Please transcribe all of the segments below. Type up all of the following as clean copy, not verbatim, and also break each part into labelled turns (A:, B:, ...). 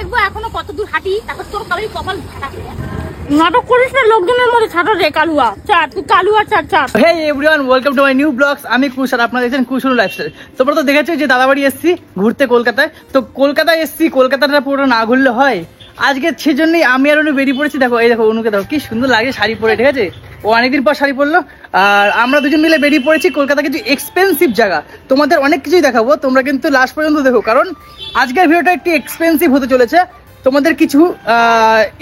A: দেখবো এখনো কত দূর হাঁটি, তারপর তোর কালই কপাল ফাটা। নাটক করিস না লোকজনের মধ্যে, ছাড়া রে কালুয়া চার, তুই কালুয়া চার চার।
B: Hey everyone, welcome to my new blogs. আমি কুশল, আপনারা দেখছেন কুশল লাইফস্টাইল। তোমরা তো দেখেছো যে দাদাবাড়ি এসেছি ঘুরতে কলকাতায়। তো কলকাতায় এসেছি, কলকাতাটা পুরো না ঘুরলে হয়। আজকে সেজন্যই আমি আর অনু বেরিয়ে পড়েছি। দেখো এই দেখো অনুকে দেখো কি সুন্দর লাগে শাড়ি পরে, ঠিক আছে? ও অনেকদিন পর শাড়ি পরলো। আর আমরা দুজন মিলে বেরিয়ে পড়েছি কলকাতা কিছু এক্সপেন্সিভ জায়গা। তোমাদের অনেক কিছুই দেখাবো, তোমরা কিন্তু লাস্ট পর্যন্ত দেখো, কারণ আজকের ভিডিওটা একটু এক্সপেন্সিভ হতে চলেছে। তোমাদের কিছু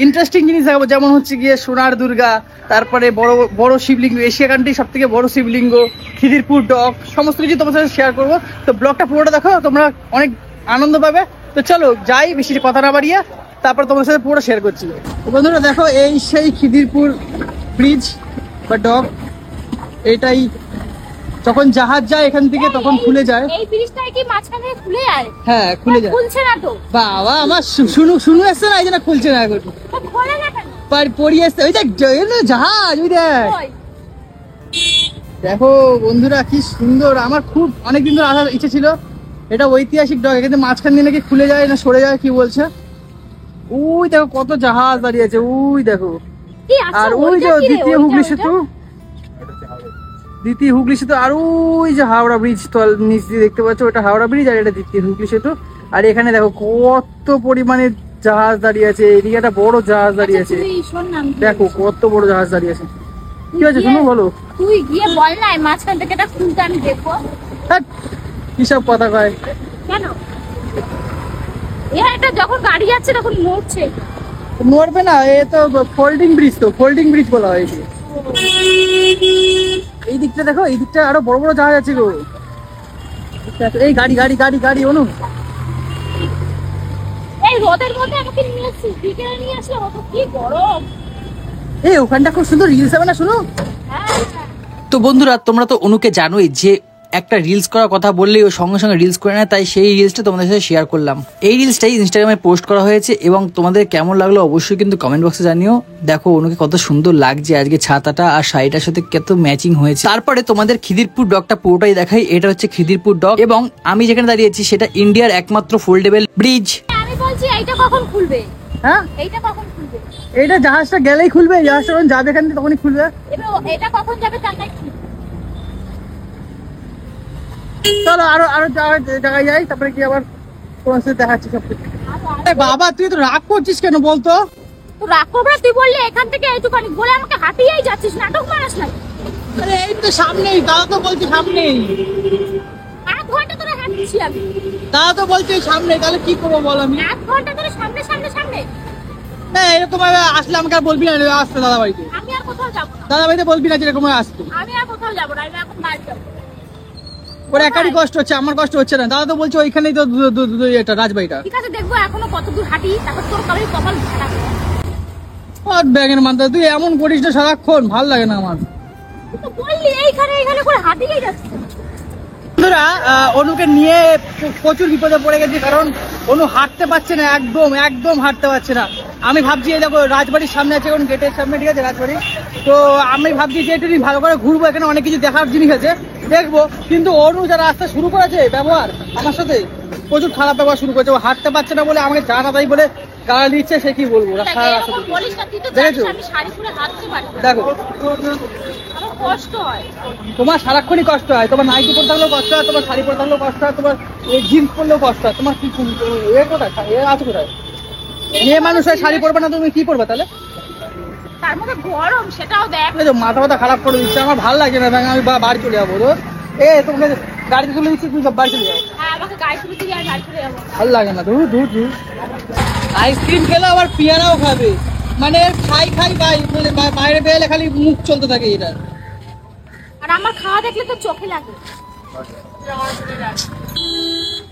B: ইন্টারেস্টিং জিনিস দেখাবো, যেমন হচ্ছে গিয়ে সোনার দুর্গা, তারপরে বড় বড় শিবলিঙ্গ, এশিয়া কান্ট্রির সব থেকে বড় শিবলিঙ্গ, খিদিরপুর ডক, সমস্ত কিছু তোমার সাথে শেয়ার করবো। তো ব্লগটা পুরোটা দেখো, তোমরা অনেক আনন্দ পাবে। তো চলো যাই, বেশি কথা না বাড়িয়ে তারপর তোমার সাথে পুরো শেয়ার করছি। বন্ধুরা দেখো, এই সেই খিদিরপুর ব্রিজ বা ডক। এটাই যখন জাহাজ যায় এখান থেকে তখন খুলে যায়।
A: এই ব্রিজটা কি মাঝখানে খুলে যায়?
B: হ্যাঁ খুলে যায়।
A: খুলছে না তো
B: বাবা, আমার শুনু আসছে না, এই জন্য খুলছে না এখন।
A: তো খোলে না কেন?
B: পড়ি আসছে, ওই দেখ জাহাজ, ওই দেখ।
A: ওই
B: দেখো বন্ধুরা কি সুন্দর, আমার খুব অনেকদিন ধরে আসার ইচ্ছে ছিল। এটা ঐতিহাসিক ডক, কিন্তু মাঝখান দিয়ে নাকি খুলে যায় না সরে যায়, কি বলছে। ওই দেখো কত জাহাজ দাঁড়িয়ে আছে, ওই দেখো।
A: কি আছে?
B: আর ওই যে দ্বিতীয় হুগলি সেতু, দ্বিতীয় হুগলি সেতু। আর ওই যে হাওড়া ব্রিজ তল নিচ দিয়ে দেখতে পাচ্ছ, ওটা হাওড়া ব্রিজ, আর এটা দ্বিতীয় হুগলি সেতু। আর এখানে দেখো কত পরিমাণে জাহাজ দাঁড়িয়ে আছে, এদিকে একটা বড় জাহাজ দাঁড়িয়ে আছে। দেখো কত বড় জাহাজ দাঁড়িয়ে আছে। কি হয়েছে শুনো, বলো।
A: তুই গিয়ে বল না মাঝখান থেকে এটা খুলতে, আমি দেখবো।
B: কিসব কথা কয়
A: কেন? এটা যখন গাড়ি যাচ্ছে তখন নড়ছে।
B: নড়বে না, এ তো ফোল্ডিং ব্রিজ, তো ফোল্ডিং ব্রিজ বলা হয়েছে। এই দিকটা দেখো, এই দিকটা আরো বড় বড় জাহাজ আছে গো। এই গাড়ি গাড়ি গাড়ি গাড়ি অনু,
A: এই রোদের মধ্যে আমাকে নিয়ে আসছিস, বিকেলে নিয়ে আসলে কত কি গরম।
B: এই ওখানটা খুব সুন্দর রিলস হবে না, শুনো। তো বন্ধুরা তোমরা তো অনুকে জানোই যে একটা রিলস করার কথা বললেই ও সঙ্গে সঙ্গে রিলস করে নেয়, তাই সেই রিলসটা তোমাদের সাথে শেয়ার করলাম। এই রিলসটাই ইনস্টাগ্রামে পোস্ট করা হয়েছে এবং তোমাদের কেমন লাগলো অবশ্যই কিন্তু কমেন্ট বক্সে জানিও। দেখো অনুকে কত সুন্দর লাগছে আজকে, ছাতাটা আর শাড়িটার সাথে কত ম্যাচিং হয়েছে। তারপরে তোমাদের খিদিরপুর ডকটা পুরোটাই দেখাই। এটা হচ্ছে খিদিরপুর ডক এবং আমি যেখানে দাঁড়িয়েছি সেটা ইন্ডিয়ার একমাত্র ফোল্ডেবল ব্রিজ।
A: আমি বলছি এইটা কখন খুলবে?
B: হ্যাঁ
A: এইটা কখন খুলবে?
B: এইটা জাহাজটা গেলেই খুলবে, জাহাজটা যখন যাবে এখান থেকে তখনই খুলবে।
A: এবার এটা কখন যাবে জানাই কি?
B: চলো আরো আরো জায়গায় যাই, তারপরে কি আবার তোমার সাথে দেখাচ্ছি সব কিছু। বাবা তুই তো রাগ করছিস কেন বলতো?
A: তো রাগ করবো না, তুই বললি এখান থেকে এইটুখানি বলে আমাকে হাঁটিয়েই যাচ্ছিস, নাটক মারাস না।
B: আরে এই তো সামনেই, দাদা তো বলছি সামনেই।
A: 1 ঘন্টা ধরে হাঁটছি আমি।
B: দাদা তো বলছে সামনে, তাহলে কি করবো বল আমি?
A: 1 ঘন্টা ধরে সামনে সামনে সামনে।
B: হ্যাঁ এরকম আসলে আমাকে আর বলবি না আসতে দাদা বাড়িতে।
A: আমি আর কোথাও যাবো না।
B: দাদা বাড়িতে বলবি না যেরকম আসতে।
A: আমি আর কোথাও যাবো না, আমি এখন বাড়ি যাবো।
B: ওর একারই কষ্ট হচ্ছে, আমার কষ্ট হচ্ছে না। দাদা তো বলছে ওইখানেই তো এটা রাজবাড়িটা।
A: ঠিক আছে দেখবো এখনো কত দূর হাঁটি, তারপর তোর কালই কপাল ফাটা।
B: ব্যাগের মানতে তুই এমন করিস না সারাক্ষণ, ভাল লাগে না আমার।
A: তুই তো বললি এইখানে এইখানে করে হাঁটিয়েই যাচ্ছিস।
B: বন্ধুরা অনুকে নিয়ে প্রচুর বিপদে পড়ে গেছি, কারণ অনু হাঁটতে পারছে না, একদম একদম হাঁটতে পারছে না। আমি ভাবছি এই দেখো রাজবাড়ির সামনে আছে, এখন গেটের সামনে, ঠিক আছে রাজবাড়ি। তো আমি ভাবছি যে একটু ভালো করে ঘুরবো, এখানে অনেক কিছু দেখার জিনিস আছে, দেখবো। কিন্তু অনু যারা রাস্তা শুরু করেছে ব্যবহার আমার সাথে, প্রচুর খারাপ ব্যবহার শুরু করেছে। ও হাঁটতে পারছে না বলে আমাকে জানা তাই বলে গাড়ি দিচ্ছে, সে কি বলবো।
A: এরকম বলিস না, তুই তো জানিস আমি শাড়ি পরে হাঁটতে পারি না।
B: দেখো
A: আমার কষ্ট হয়।
B: তোমার সারাক্ষণই কষ্ট হয়, তোমার নাইটি পরে থাকলেও কষ্ট হয়, তোমার শাড়ি পরে থাকলেও কষ্ট হয়, তোমার জিন্স পরলেও কষ্ট হয়। তোমার কি এ কোথায়, এ আছে কোথায়? মেয়ে মানুষ হয় শাড়ি পরবে না, তুমি কি করবে তাহলে?
A: তার মধ্যে গরম, সেটাও দেখ।
B: মাথা মাথা খারাপ করে দিচ্ছে, আমার ভালো লাগে না। আমি বাড়ি চলে যাবো। এ তোমাকে গাড়িতে তুলে দিচ্ছি, তুমি বাড়ি চলে যাবো।
A: হ্যাঁ আমাকে গাড়ি তুলে দিবি, আমি বাড়ি চলে যাবো।
B: ভালো লাগে না। দূর দূর দূর আইসক্রিম খেলে আবার পিয়ারাও খাবে, মানে খাই খাই বাইরে বেরোলে খালি মুখ চলতে থাকে এটা।
A: আর আমার খাওয়া দেখলে তো চোখে লাগে।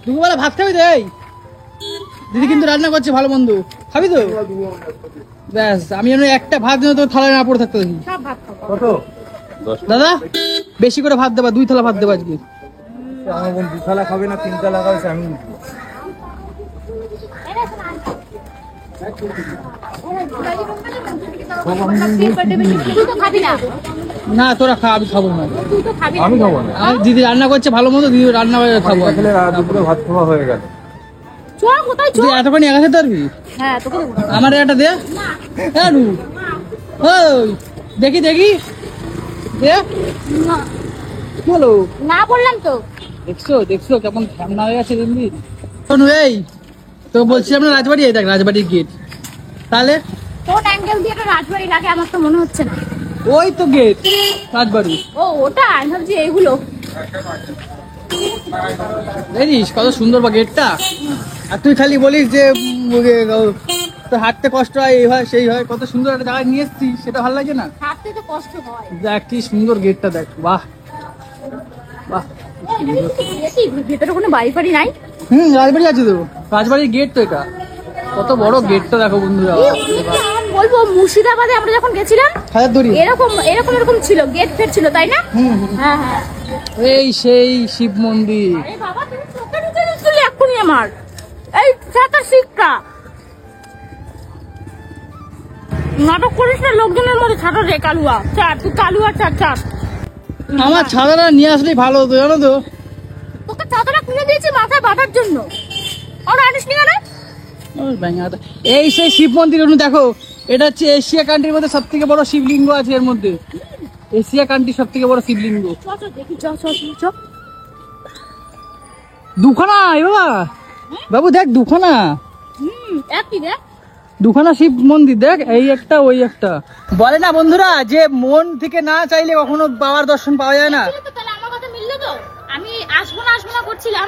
B: দুপুরবেলা ভাত খাবি তো? এই দিদি কিন্তু রান্না করছে ভালো মন্দ, খাবি তো? ব্যাস, আমি যেন একটা ভাত যেন তোর থালায় না পড়ে থাকতে দেখি।
A: সব ভাত খাবো।
B: দাদা বেশি করে ভাত দেবা, 2 থালা ভাত দেবা আজকে।
C: আমার বোন 2 থালা খাবে না 3 থালা খাবে, আমি
A: তুই তো খাবি না।
B: না তোরা খা, আমি খাবো না।
A: তুই তো খাবি না।
C: আমি খাবো না।
B: দিদি রান্না করছে ভালো মতো, দিদি রান্না করে খাবো।
C: খেলে দুপুরে ভাত খাওয়া হয়ে গেল।
A: চল কোথায়
B: তুই
A: চল।
B: এতক্ষণ একা খেতে পারবি?
A: হ্যাঁ তোকে দেবো।
B: আমার একটা দে। আরু ওই দেখি দেখি দে।
A: না
B: বলো
A: না বললাম তো।
B: দেখছো দেখছো কেমন ঠান্ডা হয়ে গেছে দিদি। এই তো বলছিলাম না রাজবাড়ি, এই দেখ রাজবাড়ির গেট। তাহলে
A: কোন অ্যাঙ্গেল দিয়ে একটা রাজবাড়ি লাগে আমার তো মনে হচ্ছে না।
B: ওই তো গেট রাজবাড়ি।
A: ও ওটা আমি ভাবছি এইগুলো।
B: দেখিস কত সুন্দর বা গেটটা। আর তুই খালি বলিস যে তো হাঁটতে কষ্ট হয়, এই হয় সেই হয়। কত সুন্দর একটা জায়গায় নিয়ে এসছিস, সেটা ভালো লাগে না?
A: হাঁটতে তো কষ্ট হয়।
B: দেখ কি সুন্দর গেটটা, দেখ বাহ বাহ।
A: ভেতরে কোনো বাড়ি ফাড়ি নাই?
B: রাজবাড়ি আছে তো, রাজবাড়ির গেট তো এটা। কত বড় গেটটা দেখো বন্ধুরা।
A: আমি বলবো মুর্শিদাবাদে আমরা যখন গেছিলাম
B: হাজারদুয়ারি
A: এরকম এরকম এরকম ছিল, গেট ফেট ছিল তাই না? হ্যাঁ হ্যাঁ।
B: এই সেই শিব মন্দির।
A: আরে বাবা তুমি চোখে নিচে দিচ্ছিলে এক্ষুনি আমার এই ছাতা শিক্ষা। নাটক করিস না লোকজনের মধ্যে ছাতা রে কালুয়া। চার তুই কালুয়া চার চার।
B: আমার ছাতাটা নিয়ে আসলেই ভালো হতো জানো তো।
A: তোকে ছাতাটা কিনে দিয়েছি মাথায় বাঁধার জন্য, আর আনিস নি কেন?
B: এই সেই শিব মন্দির অনু দেখো, এটা হচ্ছে এশিয়া কান্ট্রির মধ্যে সব থেকে বড় শিবলিঙ্গ আছে এর মধ্যে। এশিয়া কান্ট্রির সব থেকে বড় শিবলিঙ্গ।
A: চ চ দেখি চ চ চ।
B: দুখানা বাবা, বাবু দেখ দুখানা,
A: একই রে।
B: দুখানা শিব মন্দির দেখ, এই একটা ওই একটা। বলে না বন্ধুরা যে মন থেকে না চাইলে কখনো বাবার দর্শন পাওয়া যায় না।
A: তো তাহলে আমার কথা মিললো তো। আমি আসবো না করছিলাম,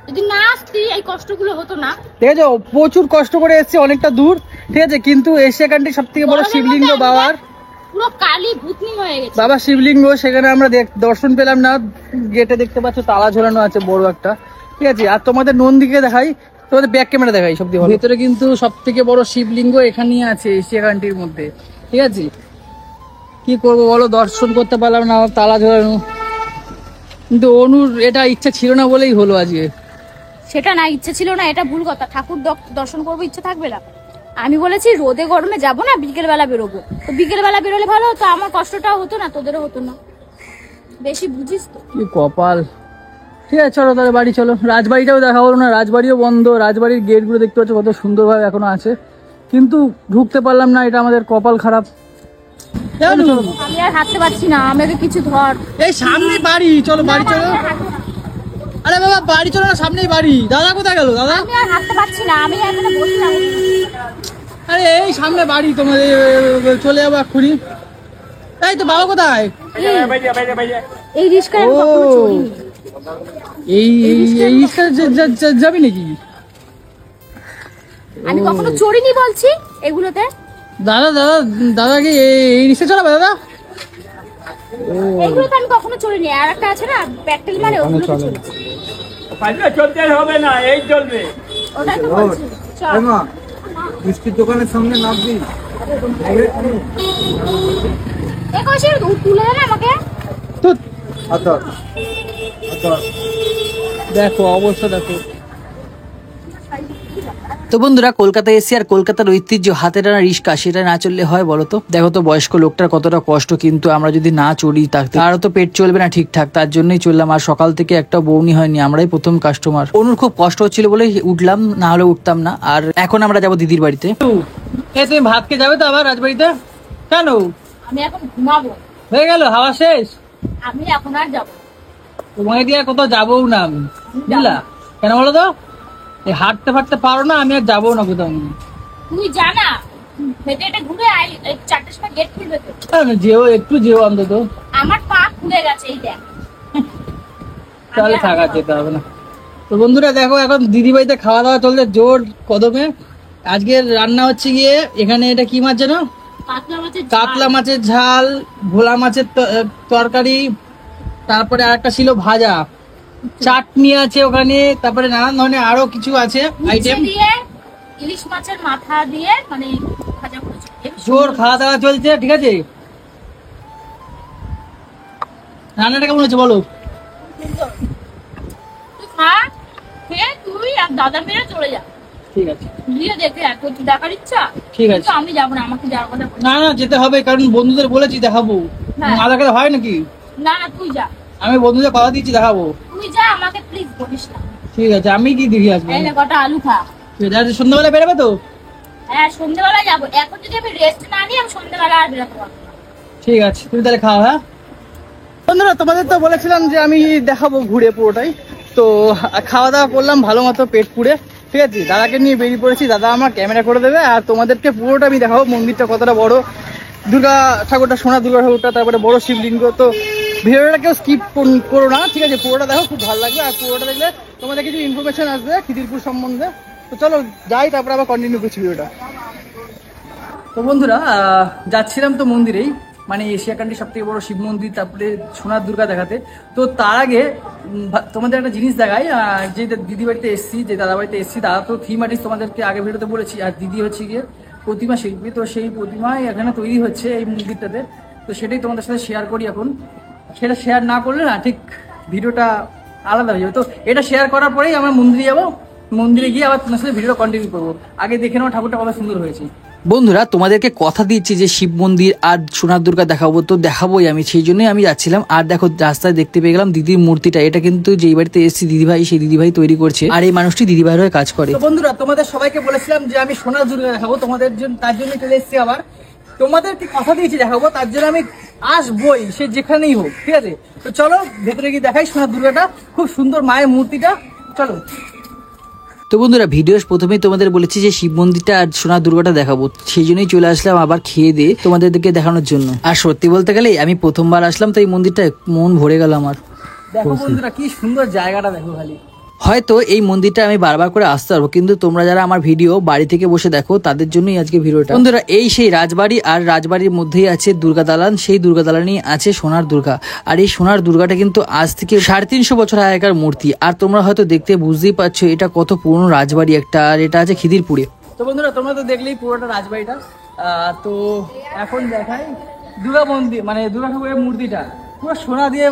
A: যদি না আসতি এই কষ্টগুলো হতো না।
B: ঠিক আছে, প্রচুর কষ্ট করে এসেছে অনেকটা দূর, ঠিক আছে, কিন্তু এশিয়া কান্ট্রির সব থেকে বড় শিবলিঙ্গ বাবার,
A: পুরো কালি ভূতনি হয়ে গেছে।
B: বাবা শিবলিঙ্গ, সেখানে আমরা দর্শন পেলাম না। গেটে দেখতে পাচ্ছ তালা ঝোলানো আছে বড় একটা, ঠিক আছে। আর তোমাদের নন্দীকে দেখাই, তোমাদের ব্যাক ক্যামেরা দেখাই সব থেকে ভেতরে কিন্তু সব থেকে বড় শিবলিঙ্গ এখানেই আছে এশিয়া কান্ট্রির মধ্যে, ঠিক আছে। কি করবো বলো, দর্শন করতে পারলাম না, তালা ঝোলানো। কিন্তু অনুর এটা ইচ্ছা ছিল না বলেই হলো আজকে।
A: সেটা না ইচ্ছে ছিল না এটা ভুল কথা, ঠাকুর দর্শন করবো ইচ্ছে থাকবে না। আমি বলেছি রোদে গরমে যাবো না, বিকেল বেলা বেরোবো। তো বিকেল বেলা বেরোলে ভালো হতো, আমার কষ্টটাও হতো না, তোদেরও হতো না। বেশি বুঝিস তো।
B: কি কপাল। ঠিক আছে চলো তাহলে বাড়ি চলো। রাজবাড়িটাও দেখা হলো না, রাজবাড়িও বন্ধ। রাজবাড়ির গেট গুলো দেখতে পাচ্ছ কত সুন্দরভাবে এখনো আছে, কিন্তু ঢুকতে পারলাম না। এটা আমাদের কপাল খারাপ।
A: আমি আর হাঁটতে পারছি না, আমাকে কিছু ধর।
B: এই সামনে বাড়ি, চলো বাড়ি চলো। আরে বাবা বাড়ি চলো না, সামনেই বাড়ি। দাদা কোথায় গেল দাদা?
A: আমি আর হাঁটতে পারছি না, আমি এখানে বসে থাকবো।
B: আরে এই সামনে বাড়ি তোমাদের, চলে যাবো এক্ষুনি। এই তো বাবা কোথায়?
A: এই রিস্কায় আমি কখনো চড়িনি।
B: এই এই রিক্সা যাবি নাকি?
A: আমি কখনো চড়িনি বলছি এগুলোতে।
B: দাদা দাদা দাদা কি এই রিক্সা চালাবে দাদা?
A: এগুলোতে আমি কখনো চড়িনি। আর একটা আছে না ব্যাটেল মারে, ওগুলোতে চড়েছি।
C: চলতে হবে না, এই চলবে।
A: ওটাই তো বলছি। চল।
C: এই মা, মিষ্টির দোকানের সামনে নামবি।
A: এ কইছে তুলে দে না আমাকে।
B: তো
C: আচ্ছা আচ্ছা,
B: দেখো অবস্থা দেখো।
D: তো বন্ধুরা কলকাতায় এসে আর কলকাতার ঐতিহ্য হাতে টানা রিস্কা, সেটা না চললে হয় বলো তো? দেখো তো বয়স্ক লোকটার কতটা কষ্ট, কিন্তু আমরা যদি না চড়ি তারও তো পেট চলবে না ঠিকঠাক। তার জন্যই চললাম। আর সকাল থেকে একটা বউনি হয়নি, আমরাই প্রথম কাস্টমার। অনুর খুব কষ্ট হচ্ছিল বলে উঠলাম, না হলে উঠতাম না। আর এখন আমরা যাবো দিদির বাড়িতে।
B: তুমি ভাত খেয়ে যাবে তো আবার রাজবাড়িতে? কেন?
A: আমি এখন ঘুমাবো।
B: হয়ে গেল হাওয়া শেষ?
A: আমি এখন আর যাবো।
B: তোমাকে দিয়ে কোথাও যাবো না আমি, বুঝলা? কেন বলো তো? এই হাঁটতে ফাটতে পারো না, আমি আর যাবো না কোথাও।
A: তুই জানা হেঁটে হেঁটে ঘুরে আই, 4টার সময় গেট খুলবে তো।
B: যেও একটু যেও অন্তত।
A: আমার পা খুলে গেছে এই দেখ।
B: তাহলে থাকা যেতে হবে না। তো বন্ধুরা দেখো এখন দিদি বাড়িতে খাওয়া দাওয়া চলছে জোর কদমে। আজকের রান্না হচ্ছে গিয়ে এখানে, এটা কি মাছ জানো? কাতলা মাছের ঝাল, ভোলা মাছের তরকারি, তারপরে আরেকটা ছিল ভাজা, চাটনি আছে ওখানে, তারপরে নানান ধরনের আরো কিছু আছে আইটেম।
A: ইলিশ মাছের মাথা দিয়ে মানে ভাজা করেছে।
B: জোর খাওয়া দাওয়া চলছে, ঠিক আছে। রান্নাটা কেমন হচ্ছে বলো?
A: তুই খা, খেয়ে তুই আর দাদা মেরে চলে যা।
B: ঠিক আছে
A: গিয়ে দেখে তোর দেখার ইচ্ছা?
B: ঠিক আছে।
A: কিন্তু আমি যাবো না, আমাকে যাওয়ার কথা বল।
B: না না যেতে হবে, কারণ বন্ধুদের বলেছি দেখাবো।
A: হ্যাঁ।
B: না দেখাতে হয় নাকি?
A: না না তুই যা,
B: আমি বন্ধুদের কথা দিচ্ছি দেখাবো।
A: তুই যা, আমাকে প্লিজ বলিস না।
B: ঠিক আছে, আমি কি দেখে আসবো?
A: এই নে কটা আলু খা।
B: সন্ধ্যাবেলা বেরোবে তো?
A: হ্যাঁ সন্ধ্যেবেলা যাবো, এখন যদি আমি রেস্ট না নিই আমি সন্ধ্যেবেলা আর বেরোতে পারবো না।
B: ঠিক আছে, তুমি তাহলে খাও। হ্যাঁ বন্ধুরা, তোমাদের তো বলেছিলাম যে আমি দেখাবো ঘুরে পুরোটাই, তো খাওয়া দাওয়া করলাম ভালো মতো পেট পুড়ে, ঠিক আছে। দাদাকে নিয়ে বেরিয়ে পড়েছি, দাদা আমার ক্যামেরা করে দেবে আর তোমাদেরকে পুরোটা আমি দেখাবো, মন্দিরটা কতটা বড়, দুর্গা ঠাকুরটা, সোনা দুর্গা ঠাকুরটা, তারপরে বড় শিবলিঙ্গ। তো ভিডিওটা কেউ স্কিপ করো না, ঠিক আছে, পুরোটা দেখো, খুব ভালো লাগবে। আর পুরোটা দেখলে তোমাদের কিছু ইনফরমেশন আসবে খিদিরপুর সম্বন্ধে। তো চলো যাই, তারপরে আবার কন্টিনিউ করছি ভিডিওটা। তো বন্ধুরা, যাচ্ছিলাম তো মন্দিরেই, মানে এশিয়া কান্ট্রির সব থেকে বড় শিব মন্দির, তারপরে সোনার দুর্গা দেখাতে। তো তার আগে তোমাদের একটা জিনিস দেখাই, যে দিদি বাড়িতে এসছি, যে দাদা বাড়িতে এসছি, দাদা তো থিম আর্টিস্ট তোমাদেরকে আগে ভিডিওতে বলেছি, আর দিদি হচ্ছে গিয়ে প্রতিমা শিল্পী। তো সেই প্রতিমাই এখানে তৈরি হচ্ছে এই মন্দিরটাতে, তো সেটাই তোমাদের সাথে শেয়ার করি এখন। সেটা শেয়ার না করলে না ঠিক ভিডিওটা আলাদা হয়ে যাবে। তো এটা শেয়ার করার পরেই আমরা মন্দিরে যাবো, মন্দিরে গিয়ে আবার তোমার সাথে ভিডিওটা কন্টিনিউ করবো। আগে দেখে নাও ঠাকুরটা কত সুন্দর হয়েছে।
D: বন্ধুরা, তোমাদেরকে কথা দিচ্ছি যে শিব মন্দির আর সোনার দুর্গা দেখাবো, তো দেখাবোই আমি, সেই জন্যই আমি যাচ্ছিলাম। আর দেখো রাস্তায় দেখতে পেয়ে গেলাম দিদির মূর্তিটা, এটা কিন্তু যেই বাড়িতে এসেছি দিদিভাই, সেই দিদিভাই তৈরি করছে, আর এই মানুষটি দিদিভাইয়ের হয়ে কাজ করে।
B: তো বন্ধুরা, তোমাদের সবাইকে বলেছিলাম যে আমি সোনার দুর্গা দেখাবো তোমাদের জন্য, তার জন্য চলে এসেছি আবার। তোমাদেরকে কথা দিয়েছি দেখাবো, তার জন্য আমি আসবই, সে যেখানেই হোক, ঠিক আছে। তো চলো ভেতরে গিয়ে দেখাই সোনার দুর্গাটা, খুব সুন্দর মায়ের মূর্তিটা, চলো।
D: তো বন্ধুরা, ভিডিওর প্রথমেই তোমাদের বলেছি যে শিব মন্দিরটা আর সোনার দুর্গাটা দেখাবো, সেই জন্যই চলে আসলাম আবার খেয়ে দিয়ে তোমাদেরকে দেখানোর জন্য। আর সত্যি বলতে গেলে আমি প্রথমবার আসলাম, তো এই মন্দিরটা মন ভরে গেল আমার।
B: দেখো বন্ধুরা, কি সুন্দর জায়গাটা দেখো খালি।
D: হয়তো এই মন্দিরটা আমি বারবার করে আসতে পারবো, কিন্তু তোমরা যারা আমার ভিডিও বাড়ি থেকে বসে দেখো তাদের জন্যই আজকে ভিডিওটা। বন্ধুরা, এই সেই রাজবাড়ি, আর রাজবাড়ির মধ্যেই আছে দুর্গা দালান, সেই দুর্গা দালানই আছে সোনার দুর্গা। আর এই সোনার দুর্গাটা কিন্তু আজ থেকে 350 বছর আগেকার মূর্তি। আর তোমরা হয়তো দেখতে বুঝতেই পারছো এটা কত পুরনো রাজবাড়ি একটা, আর এটা আছে খিদিরপুরে।
B: তো বন্ধুরা, তোমরা তো দেখলেই পুরোটা রাজবাড়িটা। তো এখন দেখাই দুর্গা মন্দির, মানে দুর্গা ঠাকুরের মূর্তিটা, পুরো সোনা দিয়ে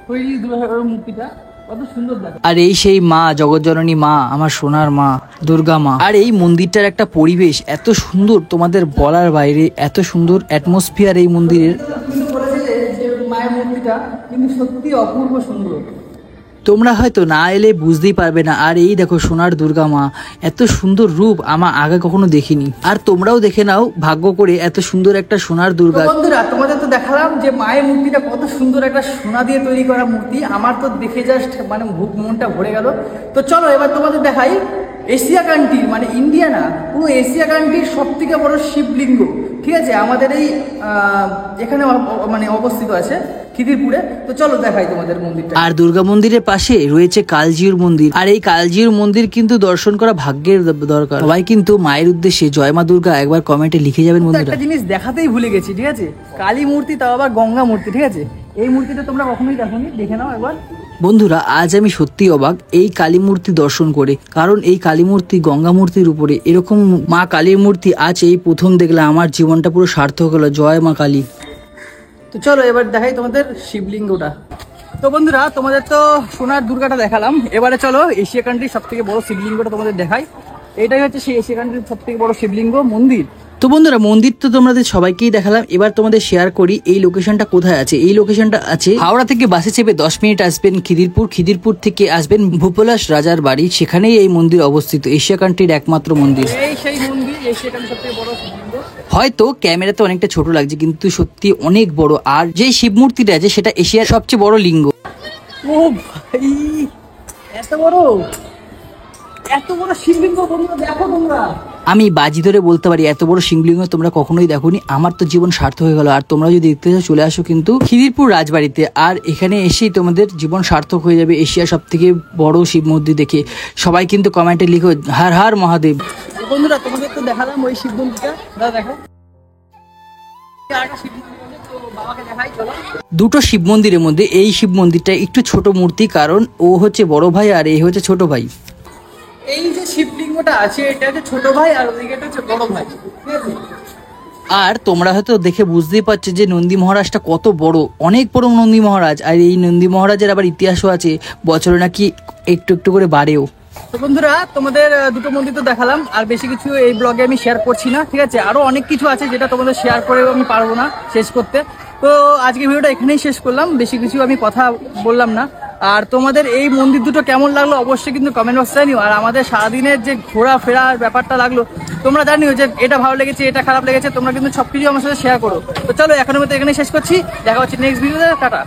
B: তৈরি দুর্গা ঠাকুরের মূর্তিটা, কত সুন্দর দেখো।
D: আর এই সেই মা জগৎজননী মা, আমার সোনার মা দুর্গা মা। আর এই মন্দিরটার একটা পরিবেশ এত সুন্দর, তোমাদের বলার বাইরে, এত সুন্দর অ্যাটমসফিয়ার এই মন্দিরের।
B: কিন্তু বলেছিলে যে মায়ের মূর্তিটা কিন্তু সত্যি অপূর্ব সুন্দর।
D: তোমরা হয়তো না এলে বুঝতেই পারবে না। আর এই দেখো সোনার দুর্গা মা, এত সুন্দর রূপ আমার আগে কখনো দেখিনি। আর তোমরাও দেখে নাও ভাগ্য করে এত সুন্দর একটা সোনার দুর্গা।
B: বন্ধুরা, তোমাদের তো দেখালাম যে মায়ের মূর্তিটা কত সুন্দর, একটা সোনা দিয়ে তৈরি করা মূর্তি, আমার তো দেখে জাস্ট মানে মনটা ভরে গেল। তো চলো এবার তোমাদের দেখাই এশিয়া কান্ট্রির, মানে ইন্ডিয়া না, পুরো এশিয়া কান্ট্রির সব থেকে বড় শিবলিঙ্গ, ঠিক আছে, আমাদের এই এখানে মানে অবস্থিত আছে খিদিরপুরে। তো চলো দেখাই তোমাদের মন্দিরটা।
D: আর দুর্গা মন্দিরের পাশে রয়েছে কালজিউর মন্দির, আর এই কালজিউর মন্দির কিন্তু দর্শন করা ভাগ্যের দরকার। সবাই কিন্তু মায়ের উদ্দেশ্যে জয় মা দুর্গা একবার কমেন্টে লিখে যাবেন বন্ধুরা।
B: একটা জিনিস দেখাতেই ভুলে গেছি, ঠিক আছে, কালী মূর্তি, তাও আবার গঙ্গা মূর্তি, ঠিক আছে। এই মূর্তিটা তোমরা কখনোই দেখোনি, দেখে নাও একবার।
D: বন্ধুরা, আজ আমি সত্যি অবাক এই কালী মূর্তি দর্শন করে, কারণ এই কালী মূর্তি গঙ্গা মূর্তির উপরে, এরকম মা কালীর মূর্তি আজ এই প্রথম দেখলাম। আমার জীবনটা পুরো সার্থক হলো, জয় মা কালী।
B: তো চলো এবার দেখাই তোমাদের শিবলিঙ্গটা। তো বন্ধুরা, তোমাদের তো সোনার দুর্গাটা দেখালাম, এবারে চলো এশিয়া কান্ট্রির সব থেকে বড় শিবলিঙ্গটা তোমাদের দেখাই। এটাই হচ্ছে সেই এশিয়া কান্ট্রির সব থেকে বড় শিবলিঙ্গ মন্দির।
D: তো বন্ধুরা, মন্দির তো তোমাদের সবাইকেই দেখালাম, এবার তোমাদের শেয়ার করি এই লোকেশনটা কোথায় আছে। এই লোকেশনটা আছে হাওড়া থেকে বাসে চেপে 10 মিনিট আসবেন খিদিরপুর, খিদিরপুর থেকে আসবেন ভূপলাশ রাজার বাড়ি, সেখানেই এই মন্দির অবস্থিত, এশিয়া কান্ট্রির একমাত্র মন্দির।
B: এই সেই মন্দির, এশিয়া কান্ট্রির সব থেকে বড় শিবলিঙ্গ।
D: হয়তো ক্যামেরাতে অনেকটা ছোট লাগছে, কিন্তু সত্যি অনেক বড়। আর যে শিব মূর্তিটা আছে সেটা এশিয়ার সবচেয়ে বড় লিঙ্গ।
B: ও ভাই, এত বড়, এত বড় শিবলিঙ্গ বন্ধুরা, দেখো তোমরা।
D: আমি বাজি ধরে বলতে পারি এত বড় শিবলিঙ্গ তোমরা কখনোই দেখোনি। আমার তো জীবন সার্থক হয়ে গেল। আর তোমরা যদি দেখতে চাও চলে আসো কিন্তু খিদিরপুর রাজবাড়িতে, আর এখানে এসেই তোমাদের জীবন সার্থক হয়ে যাবে এশিয়ার সব থেকে বড় শিব মন্দির দেখে। সবাই কিন্তু কমেন্টে লিখো হর হর মহাদেব।
B: বন্ধুরা, তোমাদের তো দেখালাম ওই শিব মন্দিরটা, দাদা দেখো আরেকটা শিব মন্দির আছে, তো বাবাকে দেখাই চলো।
D: দুটো শিব মন্দিরের মধ্যে এই শিব মন্দিরটা একটু ছোট মূর্তি, কারণ ও হচ্ছে বড় ভাই আর এই হচ্ছে ছোট ভাই।
B: এই যে শিবলিঙ্গটা আছে এটা হচ্ছে ছোট ভাই, আর ওদিকে হচ্ছে বড় ভাই, ঠিক আছে।
D: আর তোমরা হয়তো দেখে বুঝতেই পারছো যে নন্দী মহারাজটা কত বড়, অনেক বড় নন্দী মহারাজ। আর এই নন্দী মহারাজের আবার ইতিহাসও আছে, বছরে নাকি একটু একটু করে বাড়েও।
B: তো বন্ধুরা, তোমাদের দুটো মন্দির তো দেখালাম, আর বেশি কিছু এই ব্লগে আমি শেয়ার করছি না, ঠিক আছে। আরো অনেক কিছু আছে যেটা তোমাদের শেয়ার করেও আমি পারবো না শেষ করতে। তো আজকে ভিডিওটা এখানেই শেষ করলাম, বেশি কিছু আমি কথা বললাম না। আর তোমাদের এই মন্দির দুটো কেমন লাগলো অবশ্যই কিন্তু কমেন্ট বক্সে জানিও। আর আমাদের সারাদিনের যে ঘোরাফেরার ব্যাপারটা লাগলো তোমরা জানিও, যে এটা ভালো লেগেছে এটা খারাপ লেগেছে, তোমরা কিন্তু সবকিছু আমার সাথে শেয়ার করো। তো চলো এখনের মতো এখানে শেষ করছি, দেখা হচ্ছে নেক্সট ভিডিওতে, টাটা।